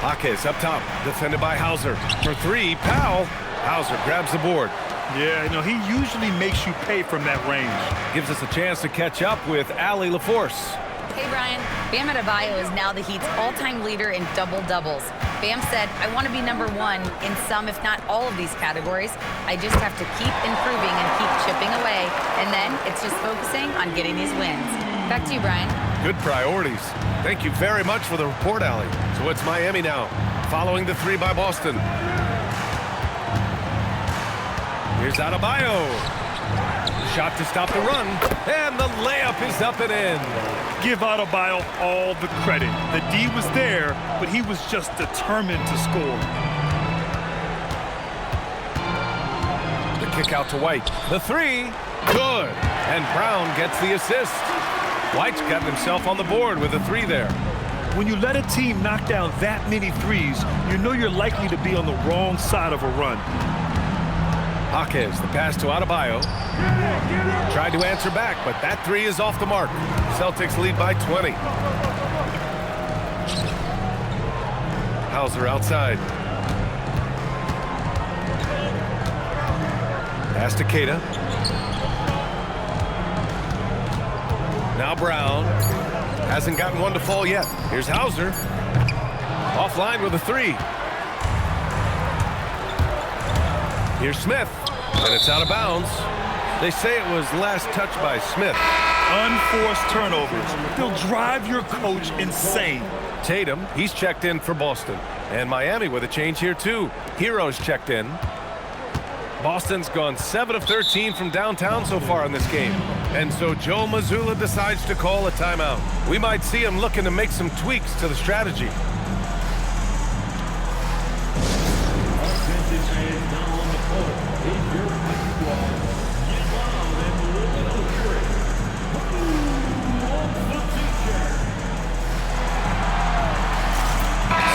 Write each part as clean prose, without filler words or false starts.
Jaquez up top, defended by Hauser. For three, Powell. Hauser grabs the board. Yeah, you know, he usually makes you pay from that range. Gives us a chance to catch up with Allie LaForce. Hey, Brian. Bam Adebayo is now the Heat's all-time leader in double-doubles. Bam said, I want to be number one in some, if not all of these categories. I just have to keep improving and keep chipping away. And then it's just focusing on getting these wins. Back to you, Brian. Good priorities. Thank you very much for the report, Allie. So it's Miami now, following the three by Boston. Here's Adebayo. Shot to stop the run, and the layup is up and in. Give Adebayo all the credit. The D was there, but he was just determined to score. The kick out to White. The three, good. And Brown gets the assist. White's gotten himself on the board with a three there. When you let a team knock down that many threes, you know you're likely to be on the wrong side of a run. Jaquez, the pass to Adebayo. Tried to answer back, but that three is off the mark. Celtics lead by 20. Hauser outside. Pass to Queta. Now Brown. Hasn't gotten one to fall yet. Here's Hauser. Offline with a three. Here's Smith. And it's out of bounds. They say it was last touched by Smith. Unforced turnovers. They'll drive your coach insane. Tatum, he's checked in for Boston. And Miami with a change here too. Hero's checked in. Boston's gone 7 of 13 from downtown so far in this game. And so Joe Mazzulla decides to call a timeout. We might see him looking to make some tweaks to the strategy.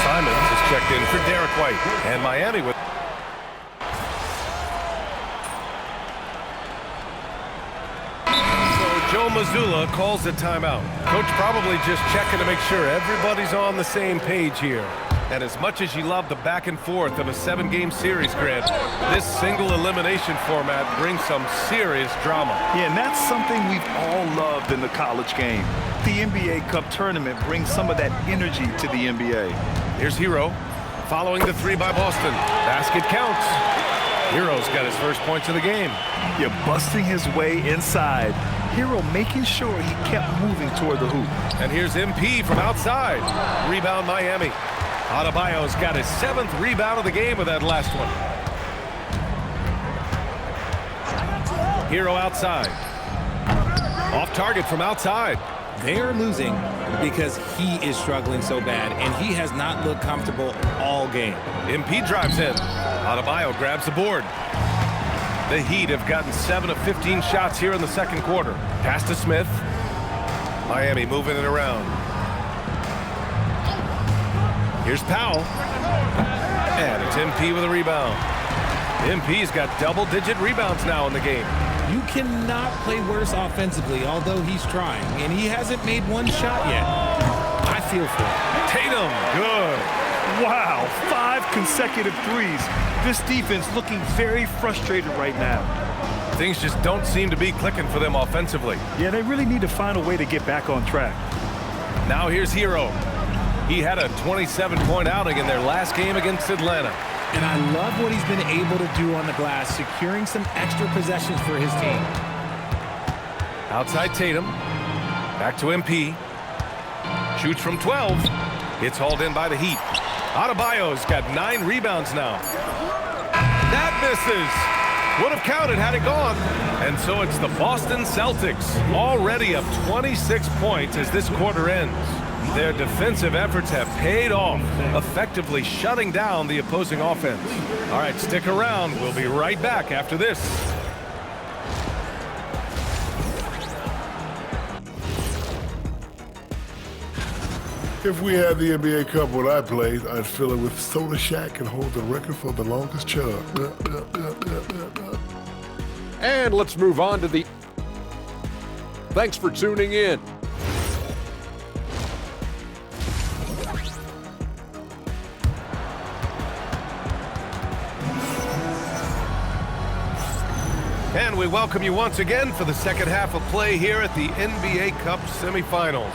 Simons is checked in for Derek White. And Miami with... Joe Mazzulla calls a timeout. Coach probably just checking to make sure everybody's on the same page here. And as much as you love the back and forth of a 7-game series, Grant, this single elimination format brings some serious drama. Yeah, and that's something we've all loved in the college game. The NBA Cup tournament brings some of that energy to the NBA. Here's Hero, following the three by Boston. Basket counts. Hero's got his first points of the game. You're busting his way inside. Hero making sure he kept moving toward the hoop. And here's MP from outside. Rebound Miami. Adebayo's got his 7th rebound of the game with that last one. Hero outside. Off target from outside. They're losing because he is struggling so bad, and he has not looked comfortable all game. MP drives in. Adebayo grabs the board. The Heat have gotten 7 of 15 shots here in the second quarter. Pass to Smith. Miami moving it around. Here's Powell. And it's MP with a rebound. MP's got double-digit rebounds now in the game. You cannot play worse offensively, although he's trying, and he hasn't made one shot yet. I feel for him. Tatum, good. Wow, 5 consecutive threes. This defense looking very frustrated right now. Things just don't seem to be clicking for them offensively. Yeah, they really need to find a way to get back on track. Now here's Hero. He had a 27-point outing in their last game against Atlanta. And I love what he's been able to do on the glass, securing some extra possessions for his team. Outside Tatum. Back to MP. Shoots from 12. It's hauled in by the Heat. Adebayo's got 9 rebounds now. That misses. Would have counted had it gone. And so it's the Boston Celtics, already up 26 points as this quarter ends. Their defensive efforts have paid off, effectively shutting down the opposing offense. All right, stick around. We'll be right back after this. If we had the NBA Cup when I played, I'd fill it with Soda Shack and hold the record for the longest chug. And let's move on to the... Thanks for tuning in. And we welcome you once again for the second half of play here at the NBA Cup semifinals.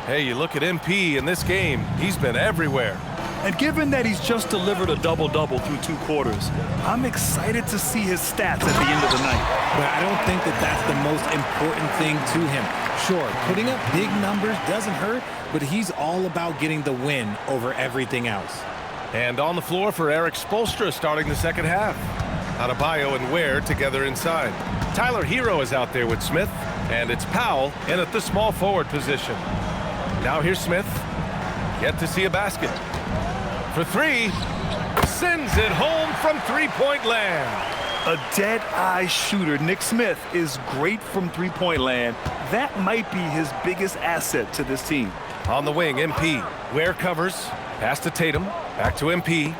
Hey, you look at MP in this game, he's been everywhere. And given that he's just delivered a double-double through 2 quarters, I'm excited to see his stats at the end of the night. But I don't think that that's the most important thing to him. Sure, putting up big numbers doesn't hurt, but he's all about getting the win over everything else. And on the floor for Eric Spoelstra starting the second half. Adebayo and Ware together inside. Tyler Hero is out there with Smith, and it's Powell in at the small forward position. Now here's Smith. Yet to see a basket. For 3, sends it home from three-point land. A dead-eye shooter, Nick Smith, is great from three-point land. That might be his biggest asset to this team. On the wing, MP. Ware covers. Pass to Tatum. Back to MP.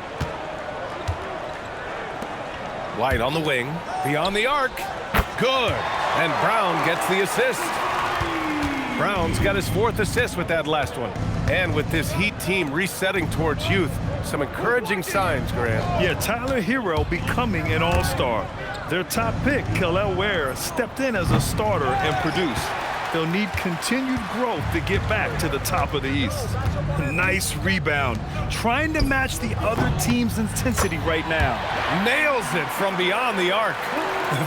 White on the wing. Beyond the arc. Good. And Brown gets the assist. Brown's got his 4th assist with that last one. And with this Heat team resetting towards youth, some encouraging signs, Grant. Yeah, Tyler Hero becoming an all-star. Their top pick, Kel'el Ware, stepped in as a starter and produced. They'll need continued growth to get back to the top of the East. Nice rebound. Trying to match the other team's intensity right now. Nails it from beyond the arc.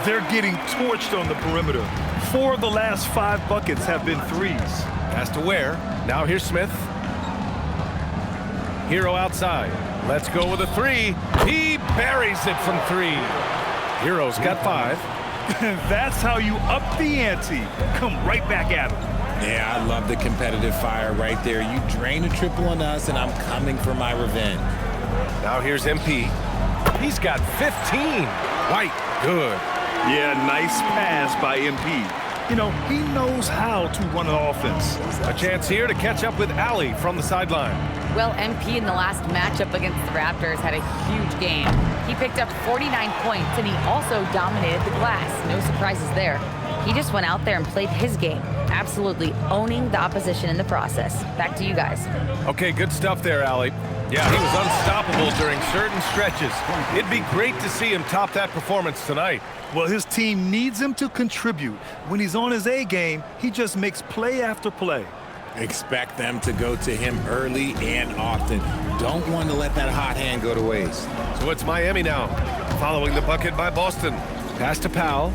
They're getting torched on the perimeter. 4 of the last 5 buckets have been threes. Pass to Ware. Now here's Smith. Hero outside. Let's go with a 3. He buries it from 3. Hero's got 5. That's how you up the ante. Come right back at him. Yeah, I love the competitive fire right there. You drain a triple on us, and I'm coming for my revenge. Now here's MP. He's got 15. White, good. Yeah, nice pass by MP. You know, he knows how to run an offense. A chance here to catch up with Allie from the sideline. Well, MP in the last matchup against the Raptors had a huge game. He picked up 49 points, and he also dominated the glass. No surprises there. He just went out there and played his game, absolutely owning the opposition in the process. Back to you guys. Okay, good stuff there, Allie. Yeah, he was unstoppable during certain stretches. It'd be great to see him top that performance tonight. Well, his team needs him to contribute. When he's on his A game, he just makes play after play. Expect them to go to him early and often. Don't want to let that hot hand go to waste. So it's Miami now, following the bucket by Boston. Pass to Powell.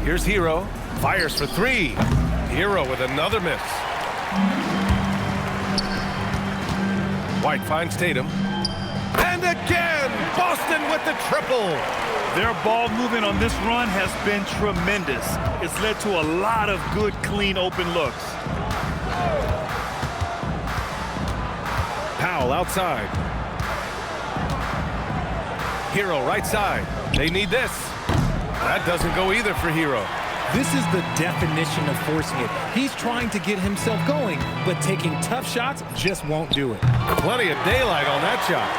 Here's Hero. Fires for 3. Hero with another miss. White finds Tatum. And again, Boston with the triple. Their ball movement on this run has been tremendous. It's led to a lot of good, clean, open looks. Powell outside. Hero right side. They need this. That doesn't go either for Hero. This is the definition of forcing it. He's trying to get himself going, but taking tough shots just won't do it. Plenty of daylight on that shot.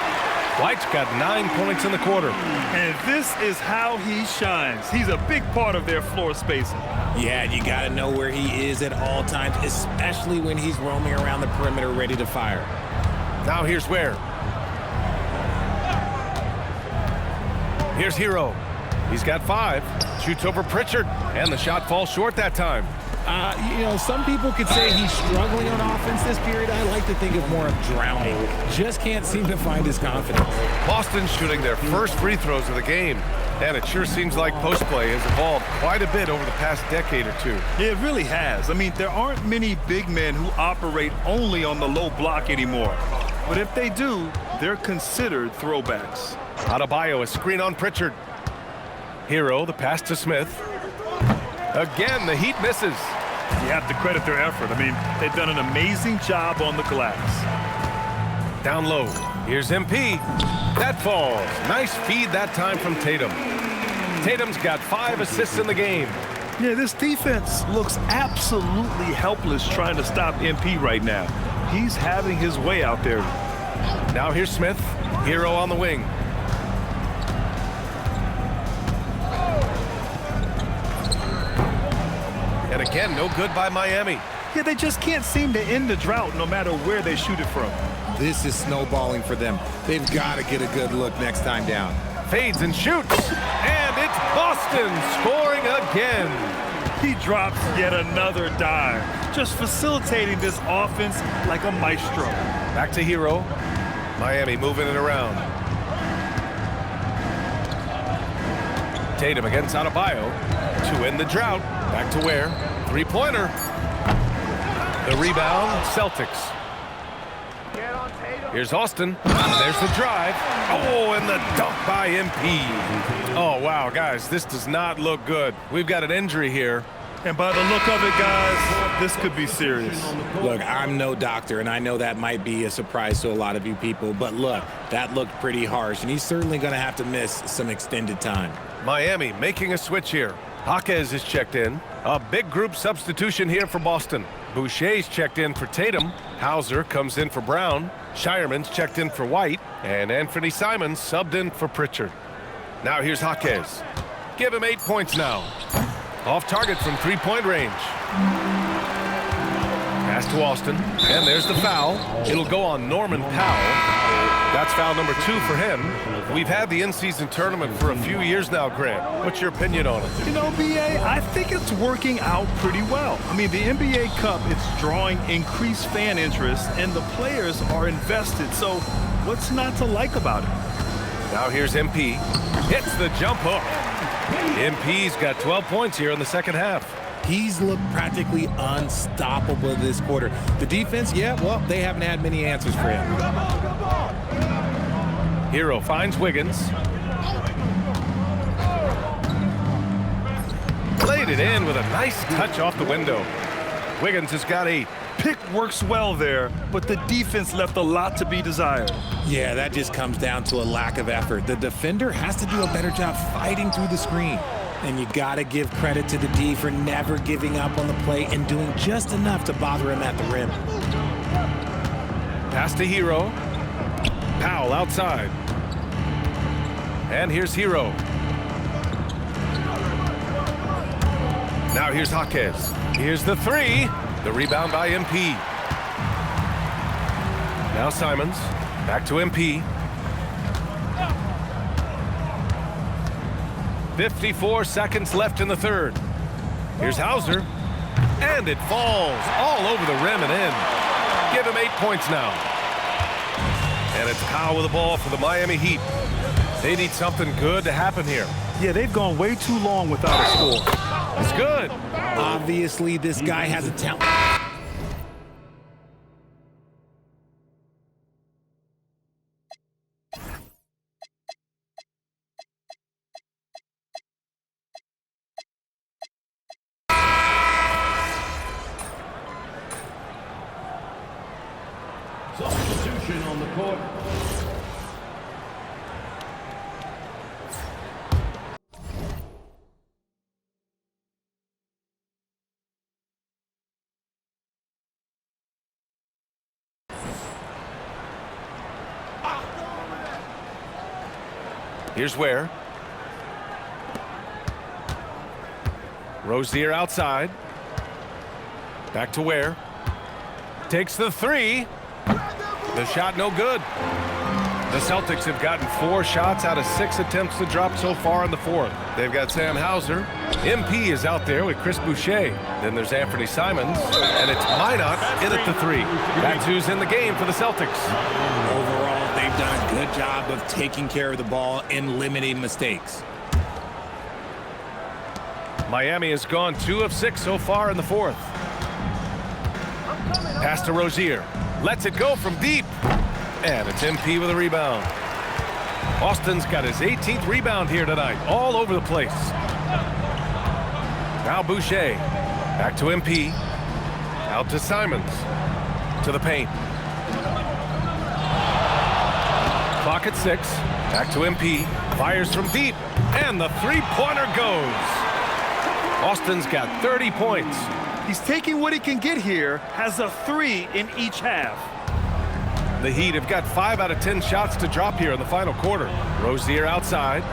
White's got 9 points in the quarter. And this is how he shines. He's a big part of their floor spacing. Yeah, you got to know where he is at all times, especially when he's roaming around the perimeter ready to fire. Now here's Ware. Here's Hero. He's got 5. Shoots over Pritchard, and the shot falls short that time. You know, some people could say he's struggling on offense this period. I like to think of more of drowning. Just can't seem to find his confidence. Boston's shooting their first free throws of the game, and it sure seems like post play has evolved quite a bit over the past decade or 2. Yeah, it really has. I mean, there aren't many big men who operate only on the low block anymore. But if they do, they're considered throwbacks. Adebayo, a screen on Pritchard. Hero, the pass to Smith. Again, the Heat misses. You have to credit their effort. I mean, they've done an amazing job on the glass. Down low. Here's MP. That falls. Nice feed that time from Tatum. Tatum's got 5 assists in the game. Yeah, this defense looks absolutely helpless trying to stop MP right now. He's having his way out there. Now here's Smith. Hero on the wing. And again, no good by Miami. Yeah, they just can't seem to end the drought no matter where they shoot it from. This is snowballing for them. They've got to get a good look next time down. Fades and shoots. And it's Boston scoring again. He drops yet another dive, just facilitating this offense like a maestro. Back to Hero. Miami moving it around. Tatum against Adebayo to end the drought. Back to Ware. Three-pointer. The rebound, Celtics. Here's Austin. There's the drive. Oh, and the dunk by MP. Oh, wow, guys, this does not look good. We've got an injury here. And by the look of it, guys, this could be serious. Look, I'm no doctor, and I know that might be a surprise to a lot of you people, but look, that looked pretty harsh, and he's certainly going to have to miss some extended time. Miami making a switch here. Jaquez is checked in. A big group substitution here for Boston. Boucher's checked in for Tatum. Hauser comes in for Brown. Shireman's checked in for White. And Anthony Simons subbed in for Pritchard. Now here's Jaquez. Give him 8 points now. Off target from three-point range. Pass to Austin. And there's the foul. It'll go on Norman Powell. That's foul number 2 for him. We've had the in-season tournament for a few years now, Grant. What's your opinion on it? You know, B.A., I think it's working out pretty well. I mean, the NBA Cup, it's drawing increased fan interest, and the players are invested. So what's not to like about it? Now here's MP. Hits the jump hook. MP's got 12 points here in the second half. He's looked practically unstoppable this quarter. The defense, yeah, well, they haven't had many answers for him. Hero finds Wiggins. Played it in with a nice touch off the window. Wiggins has got 8. Pick works well there, but the defense left a lot to be desired. Yeah, that just comes down to a lack of effort. The defender has to do a better job fighting through the screen. And you got to give credit to the D for never giving up on the play and doing just enough to bother him at the rim. Pass to Hero. Powell outside. And here's Hero. Now here's Jaquez. Here's the 3. The rebound by MP. Now Simons. Back to MP. 54 seconds left in the third. Here's Hauser. And it falls all over the rim and in. Give him 8 points now. And it's Powell with the ball for the Miami Heat. They need something good to happen here. Yeah, they've gone way too long without a score. It's good. Obviously, this guy has a talent. Substitution on the court. Here's Ware. Rozier outside. Back to Ware. Takes the 3. The shot no good. The Celtics have gotten 4 shots out of 6 attempts to drop so far in the fourth. They've got Sam Hauser. MP is out there with Chris Boucher. Then there's Anthony Simons. And it's Minot in at the 3. That's who's in the game for the Celtics. Overall, they've done a good job of taking care of the ball and limiting mistakes. Miami has gone 2 of 6 so far in the fourth. Pass to Rozier. Lets it go from deep. And it's MP with a rebound. Austin's got his 18th rebound here tonight. All over the place. Now Boucher. Back to MP. Out to Simons. To the paint. Clock at 6. Back to MP. Fires from deep. And the three-pointer goes. Austin's got 30 points. He's taking what he can get here, has a 3 in each half. The Heat have got 5 out of 10 shots to drop here in the final quarter. Rozier outside.